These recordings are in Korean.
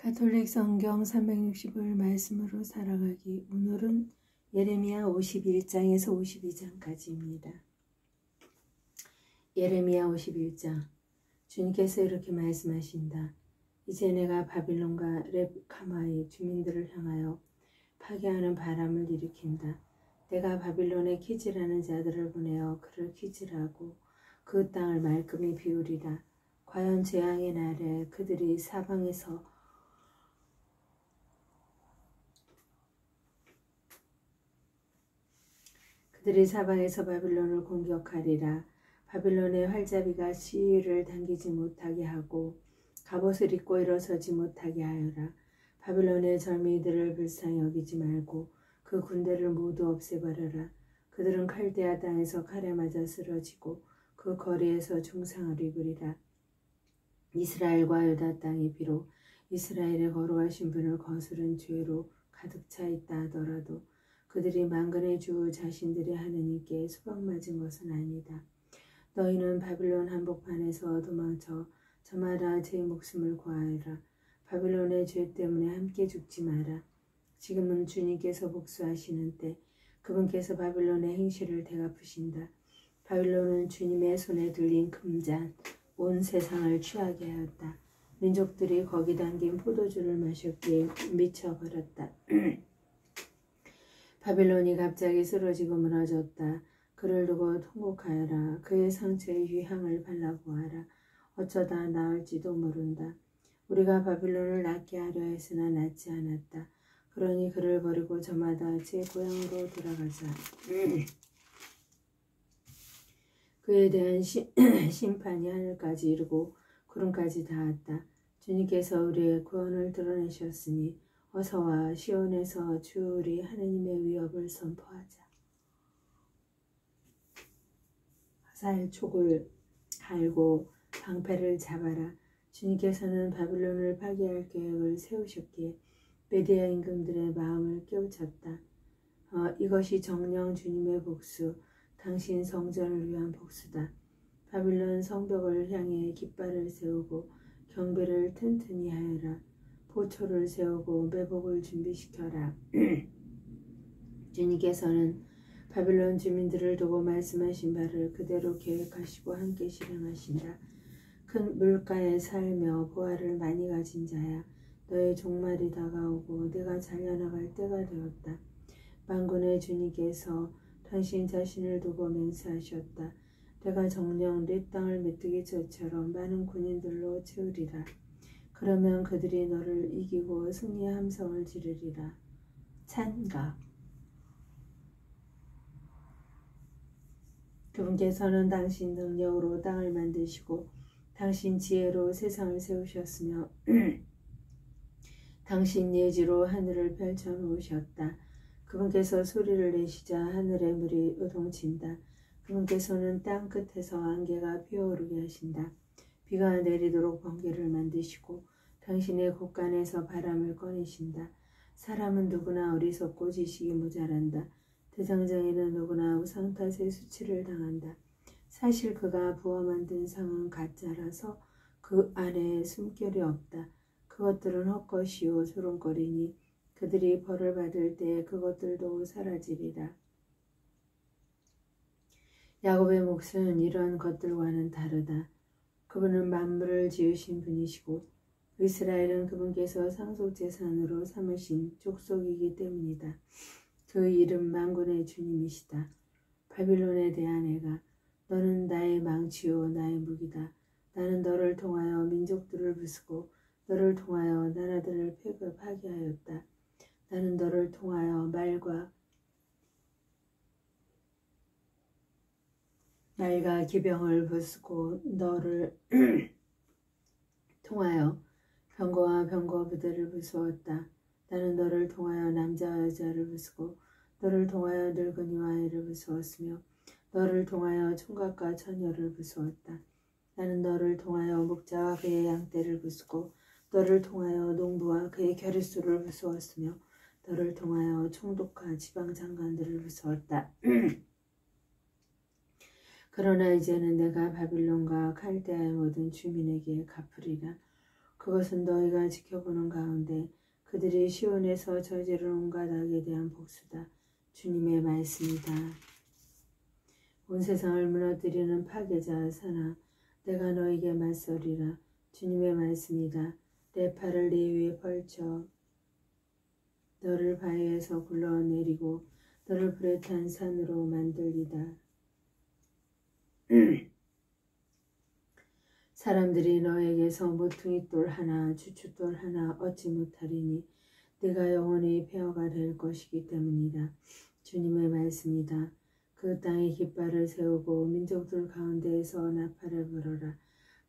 가톨릭 성경 360을 말씀으로 살아가기. 오늘은 예레미야 51장에서 52장까지입니다. 예레미야 51장. 주님께서 이렇게 말씀하신다. 이제 내가 바빌론과 렙카마의 주민들을 향하여 파괴하는 바람을 일으킨다. 내가 바빌론에 키질하는 자들을 보내어 그를 키질하고 그 땅을 말끔히 비우리라. 과연 재앙의 날에 그들이 사방에서 바빌론을 공격하리라. 바빌론의 활잡이가 시위를 당기지 못하게 하고 갑옷을 입고 일어서지 못하게 하여라. 바빌론의 젊은이들을 불쌍히 여기지 말고 그 군대를 모두 없애버려라. 그들은 칼데아 땅에서 칼에 맞아 쓰러지고 그 거리에서 중상을 입으리라. 이스라엘과 유다 땅이 비록 이스라엘의 거룩하신 분을 거스른 죄로 가득 차 있다 하더라도 그들이 만군의 주 자신들의 하느님께 수박맞은 것은 아니다. 너희는 바빌론 한복판에서 도망쳐 저마다 제 목숨을 구하여라. 바빌론의 죄 때문에 함께 죽지 마라. 지금은 주님께서 복수하시는 때, 그분께서 바빌론의 행실을 되갚으신다. 바빌론은 주님의 손에 들린 금잔, 온 세상을 취하게 하였다. 민족들이 거기 담긴 포도주를 마셨기에 미쳐버렸다. 바빌론이 갑자기 쓰러지고 무너졌다. 그를 두고 통곡하여라. 그의 상처에 휴향을 발라보아라. 어쩌다 나을지도 모른다. 우리가 바빌론을 낫게 하려 했으나 낫지 않았다. 그러니 그를 버리고 저마다 제 고향으로 돌아가자. 그에 대한 심판이 하늘까지 이르고 구름까지 닿았다. 주님께서 우리의 구원을 드러내셨으니 어서와 시온에서 주 우리 하느님의 위협을 선포하자. 화살촉을 갈고 방패를 잡아라. 주님께서는 바빌론을 파괴할 계획을 세우셨기에 메디아 임금들의 마음을 깨우쳤다. 이것이 정녕 주님의 복수, 당신 성전을 위한 복수다. 바빌론 성벽을 향해 깃발을 세우고 경비를 튼튼히 하여라. 보초를 세우고 매복을 준비시켜라. 주님께서는 바빌론 주민들을 두고 말씀하신 바를 그대로 계획하시고 함께 실행하신다. 큰 물가에 살며 보화를 많이 가진 자야. 너의 종말이 다가오고 내가 잘려나갈 때가 되었다. 만군의 주님께서 당신 자신을 두고 맹세하셨다. 내가 정녕 네 땅을 메뚜기처럼 많은 군인들로 채우리라. 그러면 그들이 너를 이기고 승리의 함성을 지르리라. 찬가. 그분께서는 당신 능력으로 땅을 만드시고 당신 지혜로 세상을 세우셨으며 당신 예지로 하늘을 펼쳐놓으셨다. 그분께서 소리를 내시자 하늘의 물이 요동친다. 그분께서는 땅 끝에서 안개가 피어오르게 하신다. 비가 내리도록 번개를 만드시고 당신의 곳간에서 바람을 꺼내신다. 사람은 누구나 어리석고 지식이 모자란다. 대장장이는 누구나 우상탓의 수치를 당한다. 사실 그가 부어 만든 상은 가짜라서 그 안에 숨결이 없다. 그것들은 헛것이요 조롱거리니 그들이 벌을 받을 때 그것들도 사라지리라. 야곱의 몫은 이런 것들과는 다르다. 그분은 만물을 지으신 분이시고 이스라엘은 그분께서 상속재산으로 삼으신 족속이기 때문이다. 그 이름 만군의 주님이시다. 바빌론에 대한 애가 너는 나의 망치요 나의 무기다. 나는 너를 통하여 민족들을 부수고 너를 통하여 나라들을 파괴하였다. 나는 너를 통하여 말과 기병을 부수고 너를 통하여 병거와 병거 부대를 부수었다. 나는 너를 통하여 남자와 여자를 부수고 너를 통하여 늙은이와 아이를 부수었으며 너를 통하여 총각과 처녀를 부수었다. 나는 너를 통하여 목자와 그의 양떼를 부수고 너를 통하여 농부와 그의 겨릿수를 부수었으며 너를 통하여 총독과 지방장관들을 부수었다. 그러나 이제는 내가 바빌론과 칼데아의 모든 주민에게 갚으리라. 그것은 너희가 지켜보는 가운데 그들이 시온에서 저지른 온갖 악에 대한 복수다. 주님의 말씀이다. 온 세상을 무너뜨리는 파괴자 사나 내가 너에게 맞서리라. 주님의 말씀이다. 내 팔을 네 위에 펼쳐 너를 바위에서 굴러내리고 너를 불에 탄 산으로 만들리다. 사람들이 너에게서 모퉁이돌 하나 주춧돌 하나 얻지 못하리니 네가 영원히 폐허가 될 것이기 때문이다. 주님의 말씀이다. 그 땅에 깃발을 세우고 민족들 가운데에서 나팔을 불어라.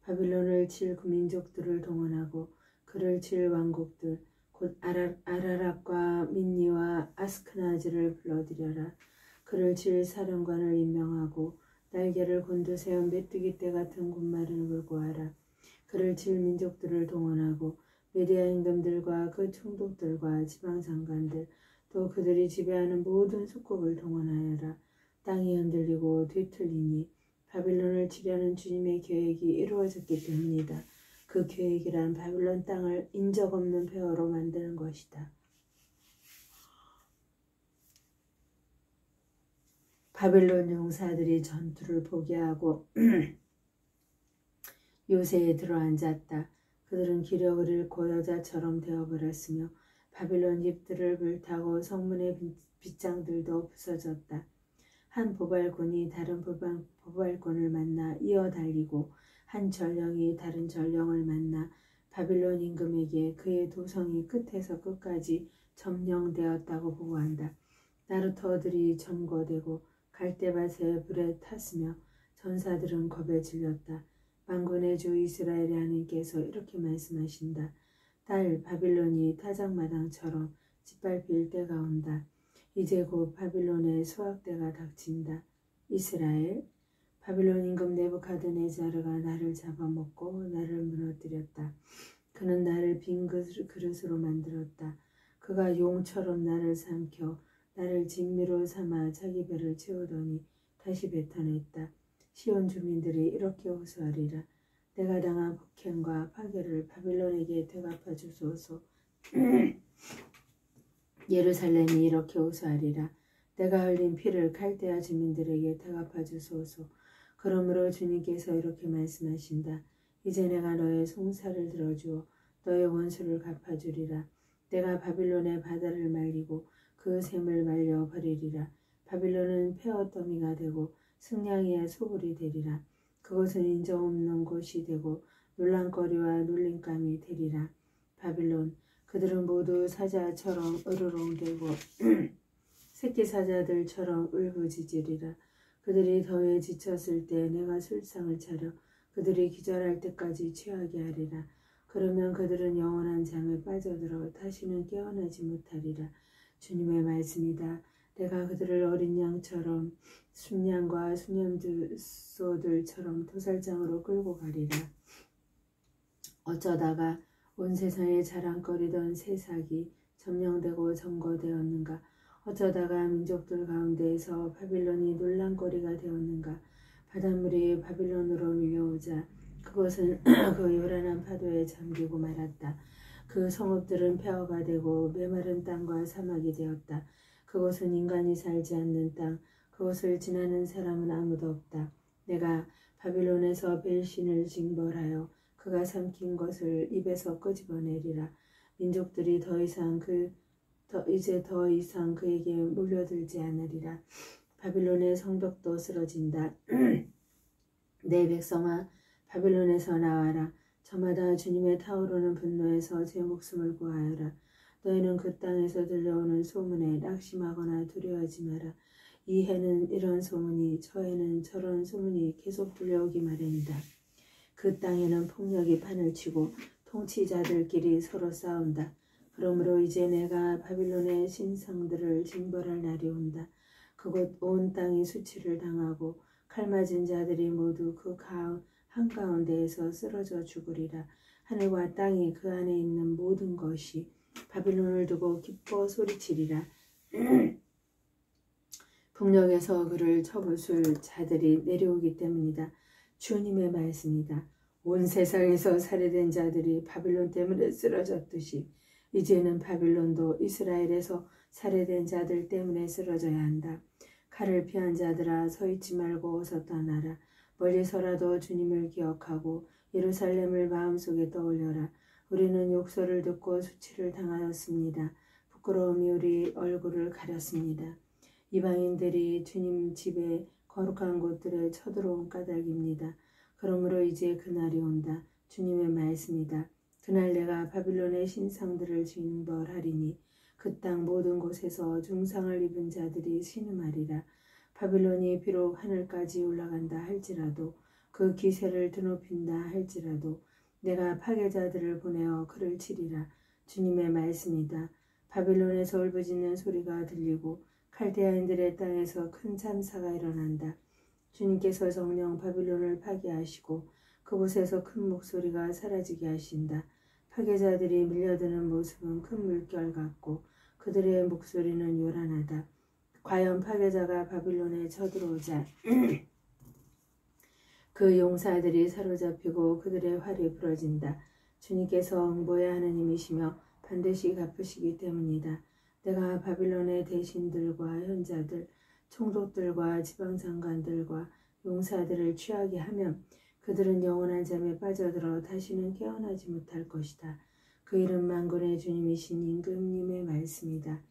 바빌론을 칠 그 민족들을 동원하고 그를 칠 왕국들 곧 아라락과 민니와 아스크나즈를 불러들여라. 그를 칠 사령관을 임명하고 날개를 곤두세운 메뚜기 떼 같은 군말을 몰고 와라. 그를 칠 민족들을 동원하고 메디아 임금들과 그 총독들과 지방장관들 또 그들이 지배하는 모든 속국을 동원하여라. 땅이 흔들리고 뒤틀리니 바빌론을 치려는 주님의 계획이 이루어졌기 때문이다. 그 계획이란 바빌론 땅을 인적 없는 폐허로 만드는 것이다. 바빌론 용사들이 전투를 포기하고 요새에 들어앉았다. 그들은 기력을 잃고 여자처럼 되어버렸으며 바빌론 잎들을 불타고 성문의 빗장들도 부서졌다. 한 보발꾼이 다른 보발꾼을 만나 이어 달리고 한 전령이 다른 전령을 만나 바빌론 임금에게 그의 도성이 끝에서 끝까지 점령되었다고 보고한다. 나루터들이 점거되고 갈대밭에 불에 탔으며 전사들은 겁에 질렸다. 만군의 주 이스라엘의 하나님께서 이렇게 말씀하신다. 딸 바빌론이 타작마당처럼 짓밟힐 때가 온다. 이제 곧 바빌론의 수확때가 닥친다. 이스라엘, 바빌론 임금 네부카드네자르가 나를 잡아먹고 나를 무너뜨렸다. 그는 나를 빈 그릇으로 만들었다. 그가 용처럼 나를 삼켜 나를 진미로 삼아 자기 배를 채우더니 다시 뱉어냈다. 시온 주민들이 이렇게 호소하리라. 내가 당한 폭행과 파괴를 바빌론에게 되갚아 주소서. 예루살렘이 이렇게 호소하리라. 내가 흘린 피를 갈대아 주민들에게 되갚아 주소서. 그러므로 주님께서 이렇게 말씀하신다. 이제 내가 너의 송사를 들어주어 너의 원수를 갚아주리라. 내가 바빌론의 바다를 말리고 그 샘을 말려 버리리라. 바빌론은 폐허더미가 되고 승냥이의 소굴이 되리라. 그곳은 인정 없는 곳이 되고 놀랑거리와 놀림감이 되리라. 바빌론, 그들은 모두 사자처럼 으르렁대고 새끼 사자들처럼 울부짖으리라. 그들이 더위에 지쳤을 때 내가 술상을 차려 그들이 기절할 때까지 취하게 하리라. 그러면 그들은 영원한 잠에 빠져들어 다시는 깨어나지 못하리라. 주님의 말씀이다. 내가 그들을 어린 양처럼 순양과 수념소들처럼 도살장으로 끌고 가리라. 어쩌다가 온 세상에 자랑거리던 새싹이 점령되고 점거되었는가? 어쩌다가 민족들 가운데에서 바빌론이 놀란거리가 되었는가? 바닷물이 바빌론으로 밀려오자 그것은 그 요란한 파도에 잠기고 말았다. 그 성읍들은 폐허가 되고 메마른 땅과 사막이 되었다. 그곳은 인간이 살지 않는 땅, 그곳을 지나는 사람은 아무도 없다. 내가 바빌론에서 벨신을 징벌하여 그가 삼킨 것을 입에서 끄집어내리라. 민족들이 이제 더 이상 그에게 몰려들지 않으리라. 바빌론의 성벽도 쓰러진다. 내 백성아, 바빌론에서 나와라. 저마다 주님의 타오르는 분노에서 제 목숨을 구하여라. 너희는 그 땅에서 들려오는 소문에 낙심하거나 두려워하지 마라. 이 해는 이런 소문이, 저 해는 저런 소문이 계속 들려오기 마련이다. 그 땅에는 폭력이 판을 치고 통치자들끼리 서로 싸운다. 그러므로 이제 내가 바빌론의 신성들을 징벌할 날이 온다. 그곳 온 땅이 수치를 당하고 칼 맞은 자들이 모두 그 한가운데에서 쓰러져 죽으리라. 하늘과 땅이 그 안에 있는 모든 것이 바빌론을 두고 기뻐 소리치리라. 북녘에서 그를 쳐부술 자들이 내려오기 때문이다. 주님의 말씀이다. 온 세상에서 살해된 자들이 바빌론 때문에 쓰러졌듯이 이제는 바빌론도 이스라엘에서 살해된 자들 때문에 쓰러져야 한다. 칼을 피한 자들아 서 있지 말고 어서 떠나라. 멀리서라도 주님을 기억하고 예루살렘을 마음속에 떠올려라. 우리는 욕설을 듣고 수치를 당하였습니다. 부끄러움이 우리 얼굴을 가렸습니다. 이방인들이 주님 집에 거룩한 곳들에 쳐들어온 까닭입니다. 그러므로 이제 그날이 온다. 주님의 말씀이다. 그날 내가 바빌론의 신상들을 징벌하리니 그 땅 모든 곳에서 중상을 입은 자들이 신음하리라. 바빌론이 비록 하늘까지 올라간다 할지라도 그 기세를 드높인다 할지라도 내가 파괴자들을 보내어 그를 치리라. 주님의 말씀이다. 바빌론에서 울부짖는 소리가 들리고 칼데아인들의 땅에서 큰 참사가 일어난다. 주님께서 정령 바빌론을 파괴하시고 그곳에서 큰 목소리가 사라지게 하신다. 파괴자들이 밀려드는 모습은 큰 물결 같고 그들의 목소리는 요란하다. 과연 파괴자가 바빌론에 쳐들어오자 그 용사들이 사로잡히고 그들의 활이 부러진다. 주님께서 응보의 하느님이시며 반드시 갚으시기 때문이다. 내가 바빌론의 대신들과 현자들, 총독들과 지방장관들과 용사들을 취하게 하면 그들은 영원한 잠에 빠져들어 다시는 깨어나지 못할 것이다. 그 이름 만군의 주님이신 임금님의 말씀이다.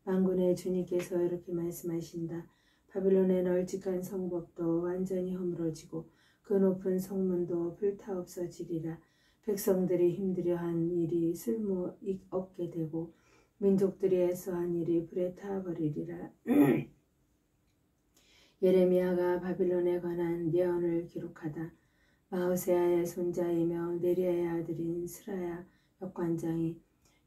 만군의 주님께서 이렇게 말씀하신다. 바빌론의 널찍한 성벽도 완전히 허물어지고 그 높은 성문도 불타 없어지리라. 백성들이 힘들여한 일이 쓸모 없게 되고 민족들이 애써한 일이 불에 타버리리라. 예레미야가 바빌론에 관한 예언을 기록하다. 마우세아의 손자이며 네리아의 아들인 스라야 역관장이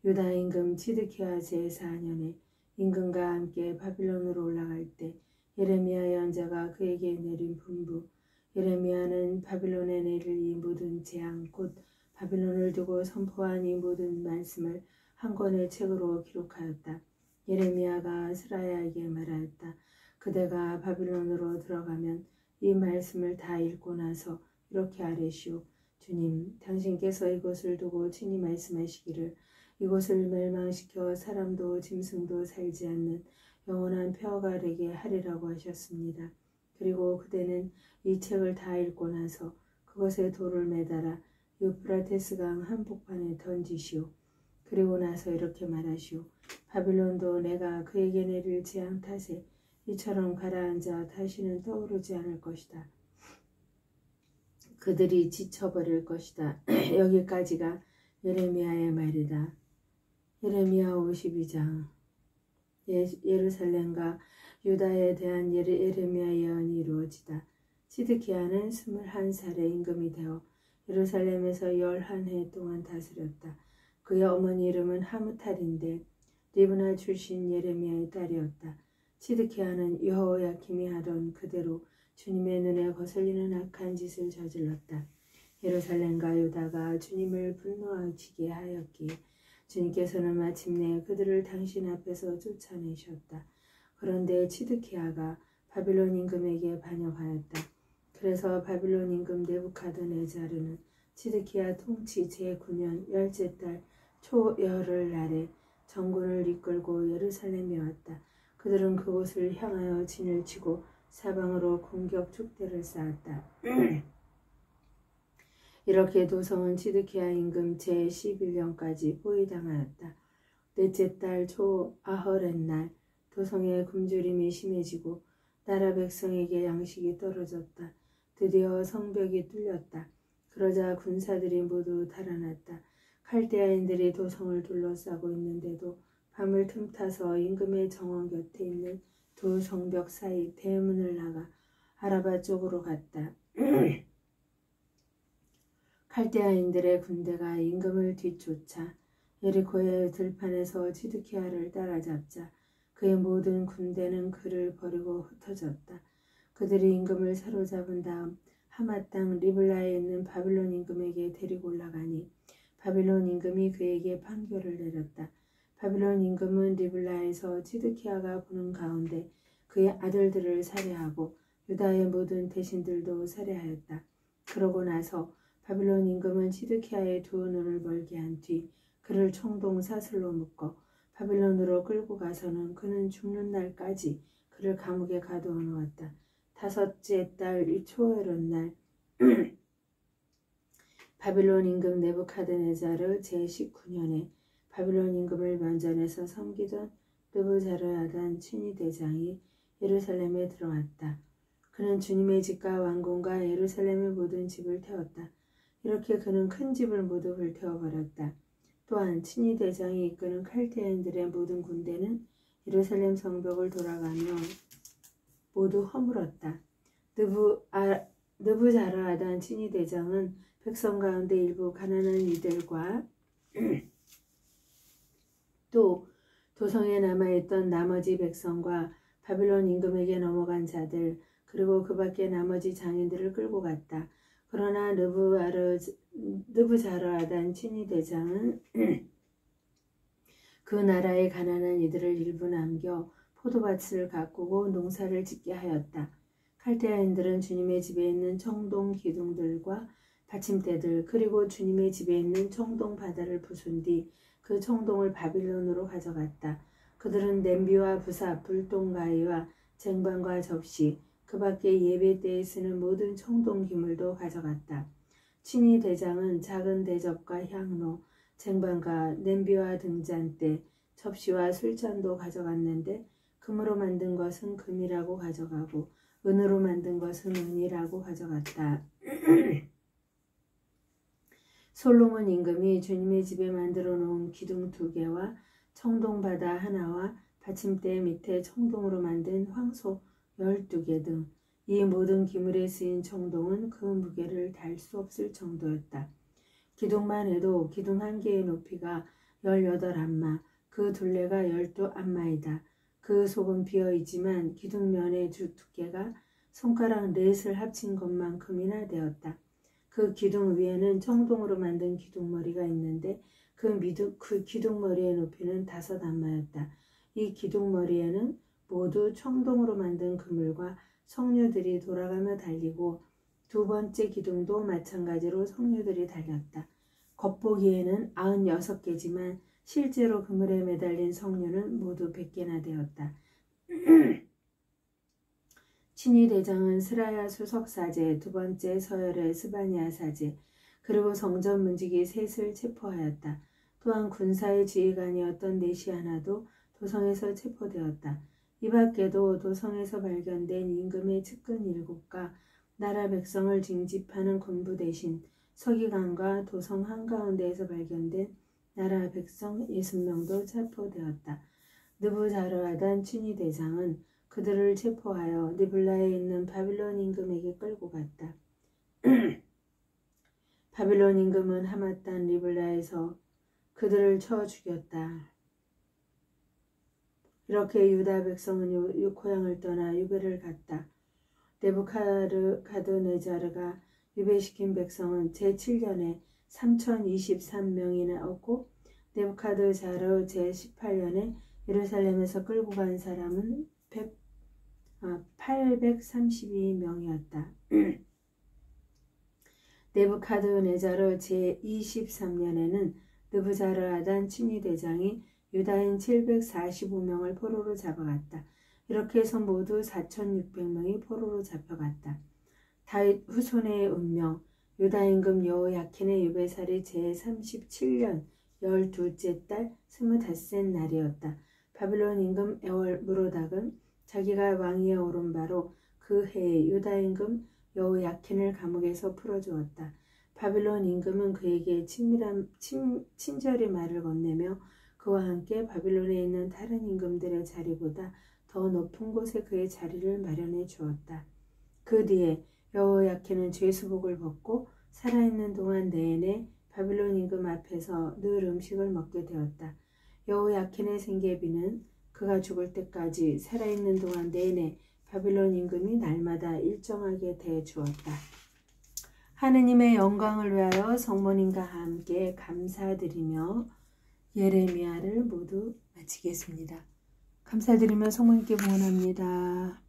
유다 임금 치드키야 제4년에 임금과 함께 바빌론으로 올라갈 때 예레미야 예언자가 그에게 내린 분부. 예레미야는 바빌론에 내릴 이 모든 재앙 곧 바빌론을 두고 선포한 이 모든 말씀을 한 권의 책으로 기록하였다. 예레미야가 스라야에게 말하였다. 그대가 바빌론으로 들어가면 이 말씀을 다 읽고 나서 이렇게 아뢰시오. 주님, 당신께서 이곳을 두고 친히 말씀하시기를 이곳을 멸망시켜 사람도 짐승도 살지 않는 영원한 폐허가 되게 하리라고 하셨습니다. 그리고 그대는 이 책을 다 읽고 나서 그것에 돌을 매달아 유프라테스강 한복판에 던지시오. 그리고 나서 이렇게 말하시오. 바빌론도 내가 그에게 내릴 재앙 탓에 이처럼 가라앉아 다시는 떠오르지 않을 것이다. 그들이 지쳐버릴 것이다. 여기까지가 예레미야의 말이다. 예레미야 52장. 예루살렘과 유다에 대한 예레미야 예언이 이루어지다. 시드기야는 21살의 임금이 되어 예루살렘에서 11해 동안 다스렸다. 그의 어머니 이름은 하무탈인데 리브나 출신 예레미야의 딸이었다. 시드기야는 여호야김이 하던 그대로 주님의 눈에 거슬리는 악한 짓을 저질렀다. 예루살렘과 유다가 주님을 분노하시게 하였기에 주님께서는 마침내 그들을 당신 앞에서 쫓아내셨다. 그런데 치드키야가 바빌론 임금에게 반역하였다. 그래서 바빌론 임금 느부갓네자르는 치드키야 통치 제9년 10째 달 초열흘 날에 전군을 이끌고 예루살렘에 왔다. 그들은 그곳을 향하여 진을 치고 사방으로 공격 축대를 쌓았다. 이렇게 도성은 치드키야 임금 제11년까지 포위당하였다. 넷째 달 초 아흐렛날 도성의 굶주림이 심해지고 나라 백성에게 양식이 떨어졌다. 드디어 성벽이 뚫렸다. 그러자 군사들이 모두 달아났다. 칼데아인들이 도성을 둘러싸고 있는데도 밤을 틈타서 임금의 정원 곁에 있는 두 성벽 사이 대문을 나가 아라바 쪽으로 갔다. 칼데아인들의 군대가 임금을 뒤쫓아 예리코의 들판에서 치드키야를 따라잡자 그의 모든 군대는 그를 버리고 흩어졌다. 그들이 임금을 사로잡은 다음 하마 땅 리블라에 있는 바빌론 임금에게 데리고 올라가니 바빌론 임금이 그에게 판결을 내렸다. 바빌론 임금은 리블라에서 치드키야가 보는 가운데 그의 아들들을 살해하고 유다의 모든 대신들도 살해하였다. 그러고 나서 바빌론 임금은 시드키야의 두 눈을 멀게 한 뒤 그를 총동 사슬로 묶어 바빌론으로 끌고 가서는 그는 죽는 날까지 그를 감옥에 가두어 놓았다. 다섯째 달 초여름 날 바빌론 임금 네부카드네자르 제19년에 바빌론 임금을 면전에서 섬기던 느부자르다단 친위대장이 예루살렘에 들어왔다. 그는 주님의 집과 왕궁과 예루살렘의 모든 집을 태웠다. 이렇게 그는 큰 집을 모두 불태워버렸다. 또한 친위대장이 이끄는 칼데인들의 모든 군대는 예루살렘 성벽을 돌아가며 모두 허물었다. 느부자르다단 친위대장은 백성 가운데 일부 가난한 이들과 또 도성에 남아있던 나머지 백성과 바빌론 임금에게 넘어간 자들 그리고 그 밖에 나머지 장인들을 끌고 갔다. 그러나 느부자르다단 친위대장은 그 나라의 가난한 이들을 일부 남겨 포도밭을 가꾸고 농사를 짓게 하였다. 칼데아인들은 주님의 집에 있는 청동 기둥들과 받침대들 그리고 주님의 집에 있는 청동 바다를 부순 뒤 그 청동을 바빌론으로 가져갔다. 그들은 냄비와 부삽, 불똥가위와 쟁반과 접시, 그 밖에 예배 때에 쓰는 모든 청동 기물도 가져갔다. 친위대장은 작은 대접과 향로, 쟁반과 냄비와 등잔대, 접시와 술잔도 가져갔는데 금으로 만든 것은 금이라고 가져가고 은으로 만든 것은 은이라고 가져갔다. 솔로몬 임금이 주님의 집에 만들어 놓은 기둥 2개와 청동바다 하나와 받침대 밑에 청동으로 만든 황소 12개 등 이 모든 기물에 쓰인 청동은 그 무게를 달 수 없을 정도였다. 기둥만 해도 기둥 1개의 높이가 18안마, 그 둘레가 12안마이다. 그 속은 비어있지만 기둥면의 두께가 손가락 넷을 합친 것만큼이나 되었다. 그 기둥 위에는 청동으로 만든 기둥머리가 있는데 그 기둥머리의 높이는 5안마였다. 이 기둥머리에는 모두 청동으로 만든 그물과 석류들이 돌아가며 달리고 두 번째 기둥도 마찬가지로 석류들이 달렸다. 겉보기에는 96개지만 실제로 그물에 매달린 석류는 모두 100개나 되었다. 친위대장은 스라야 수석사제, 두 번째 서열의 스바냐 사제, 그리고 성전 문지기 셋을 체포하였다. 또한 군사의 지휘관이었던 네시아나도 도성에서 체포되었다. 이 밖에도 도성에서 발견된 임금의 측근 7과 나라 백성을 징집하는 군부 대신 서기관과 도성 한가운데에서 발견된 나라 백성 60명도 체포되었다. 느부자르다단 친위대장은 그들을 체포하여 리블라에 있는 바빌론 임금에게 끌고 갔다. 바빌론 임금은 하맛단 리블라에서 그들을 쳐 죽였다. 이렇게 유다 백성은 고향을 떠나 유배를 갔다. 네부카드네자르가 유배시킨 백성은 제7년에 3023명이나 없고 네부카드자르 제18년에 예루살렘에서 끌고 간 사람은 832명이었다. 네부카드네자르 제23년에는 느부자르다단 친위대장이 유다인 745명을 포로로 잡아갔다. 이렇게 해서 모두 4600명이 포로로 잡혀갔다. 다윗 후손의 운명, 유다 임금 여호야킨의 유배살이 제37년 12째 달 25셋 날이었다. 바빌론 임금 에월무로닥은 자기가 왕위에 오른 바로 그 해에 유다 임금 여호야킨을 감옥에서 풀어주었다. 바빌론 임금은 그에게 친절히 말을 건네며 그와 함께 바빌론에 있는 다른 임금들의 자리보다 더 높은 곳에 그의 자리를 마련해 주었다. 그 뒤에 여호야킨은 죄수복을 벗고 살아있는 동안 내내 바빌론 임금 앞에서 늘 음식을 먹게 되었다. 여호야킨의 생계비는 그가 죽을 때까지 살아있는 동안 내내 바빌론 임금이 날마다 일정하게 대주었다. 하느님의 영광을 위하여 성모님과 함께 감사드리며 예레미야를 모두 마치겠습니다. 감사드리며 성모님께 봉헌합니다.